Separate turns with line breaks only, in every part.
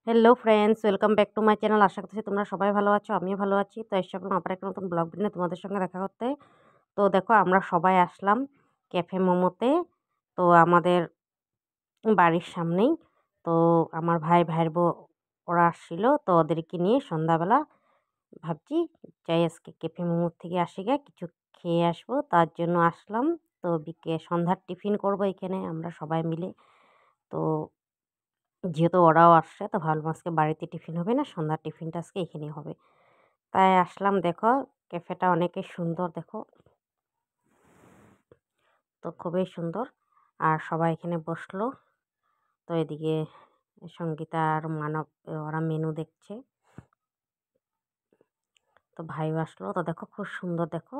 Hello friends, welcome back to my channel. আশা করছি তোমরা সবাই ভালো আছো, আমিও ভালো আছি। তো এসে পড়লাম আবার একটা নতুন ব্লগ ভিডিও তোমাদের সঙ্গে দেখা করতে। তো দেখো আমরা সবাই আসলাম ক্যাফে মোমোতে। তো আমাদের বাড়ির সামনেই। তো আমার ভাইয়ের বউ ওরা আসছিল, তো ওদেরকে নিয়ে সন্ধ্যাবেলা ভাবছি যাই আজকে ক্যাফে মোমোর থেকে আসি গে কিছু খেয়ে আসবো, তার জন্য আসলাম। তো সন্ধ্যার টিফিন করবো এখানে আমরা সবাই মিলে। তো যেহেতু ওরাও আসছে তো ভাবলাম আজকে বাড়িতে টিফিন হবে না, সন্ধ্যার টিফিনটা আজকে এখানেই হবে। তাই আসলাম। দেখো ক্যাফেটা অনেকই সুন্দর, দেখো তো খুবই সুন্দর। আর সবাই এখানে বসলো। তো এদিকে সঙ্গীতা আর মানব ওরা মেনু দেখছে। তো ভাইও আসলো, তো দেখো খুব সুন্দর, দেখো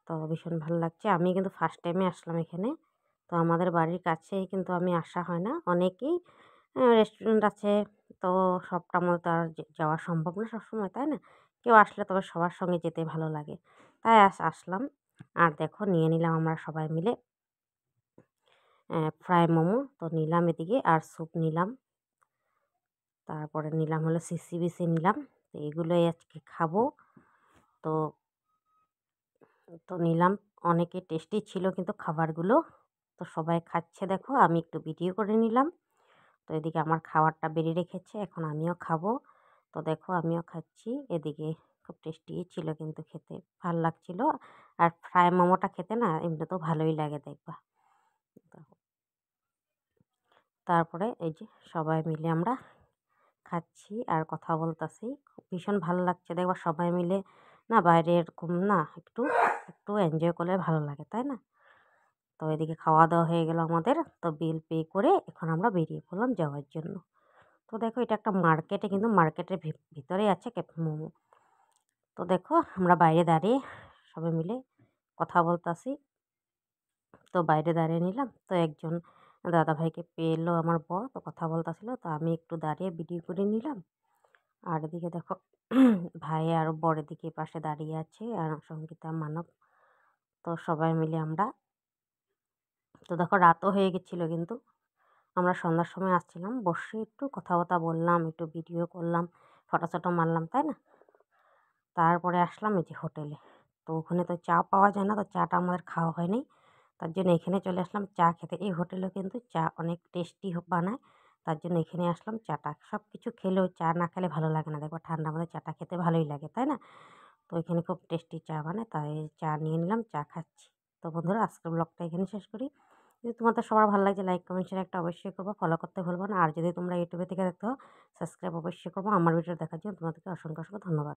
তো ভীষণ ভালো লাগছে। আমি কিন্তু ফার্স্ট টাইমে আসলাম এখানে। তো আমাদের বাড়ির কাছেই, কিন্তু আমি আসা হয় না। অনেকেই রেস্টুরেন্ট আছে, তো সবটার মধ্যে তো আর যাওয়া সম্ভব না সবসময়, তাই না? কেউ আসলে তবে সবার সঙ্গে যেতে ভালো লাগে। তাই আসলাম। আর দেখো নিয়ে নিলাম আমরা সবাই মিলে ফ্রাই মোমো তো নিলাম এদিকে, আর স্যুপ নিলাম। তারপরে নিলাম হলো সিসি নিলাম। তো এগুলোই আজকে খাবো। তো তো নিলাম। অনেকে টেস্টি ছিল কিন্তু খাবারগুলো। তো সবাই খাচ্ছে, দেখো আমি একটু ভিডিও করে নিলাম। তো এদিকে আমার খাবারটা বেরিয়ে রেখেছে, এখন আমিও খাবো। তো দেখো আমিও খাচ্ছি। এদিকে খুব টেস্টি ছিল কিন্তু খেতে ভাল লাগছিল। আর ফ্রাই মোমোটা খেতে না এমনিতেও ভালোই লাগে, দেখবা। তো তারপরে এই যে সবাই মিলে আমরা খাচ্ছি আর কথা বলতাছি। ভীষণ ভালো লাগছে, দেখবা সবাই মিলে না বাইরে এরকম না একটু একটু এনজয় করলে ভালো লাগে, তাই না? তো এদিকে খাওয়া দাওয়া হয়ে গেল আমাদের। তো বিল পে করে এখন আমরা বেরিয়ে পড়লাম যাওয়ার জন্য। তো দেখো এটা একটা মার্কেটে, কিন্তু মার্কেটের ভিতরেই আছে ক্যাফে মোমো। তো দেখো আমরা বাইরে দাঁড়িয়ে সবাই মিলে কথা বলতাছি। তো বাইরে দাঁড়িয়ে নিলাম। তো একজন দাদাভাইকে পেলো আমার বর, তো কথা বলতাছিল। তো আমি একটু দাঁড়িয়ে ভিডিও করে নিলাম। আর এদিকে দেখো ভাই আর বরের দিকে পাশে দাঁড়িয়ে আছে, আর সঙ্গীতা মানব। তো সবাই মিলে আমরা, তো দেখো রাতও হয়ে গেছিলো কিন্তু আমরা সন্ধ্যার সময় আসছিলাম, বসে একটু কথা বললাম, একটু ভিডিও করলাম, ফটো মারলাম, তাই না? তারপরে আসলাম এই যে হোটেলে। তো ওখানে তো চা পাওয়া যায় না, তো চাটা আমাদের খাওয়া হয়নি। তার জন্য এখানে চলে আসলাম চা খেতে। এই হোটেলেও কিন্তু চা অনেক টেস্টি বানায়। তার জন্য এখানে আসলাম চাটা। সব কিছু খেলেও চা না খেলে ভালো লাগে না, দেখো ঠান্ডার মধ্যে চাটা খেতে ভালোই লাগে, তাই না? তো এখানে খুব টেস্টি চা বানায়, তাই চা নিয়ে নিলাম, চা খাচ্ছি। তো বন্ধুরা আজকের ব্লগটা এখানে শেষ করি। যদি তোমাদের সবার ভালো লাগছে লাইক কমেন্ট শেয়ার একটা অবশ্যই করবো, ফলো করতে ভুলবো না। আর যদি তোমরা ইউটিউবে থেকে দেখতে হো সাবস্ক্রাইব অবশ্যই করবো। আমার ভিডিও দেখার জন্য তোমাদেরকে অসংখ্য ধন্যবাদ।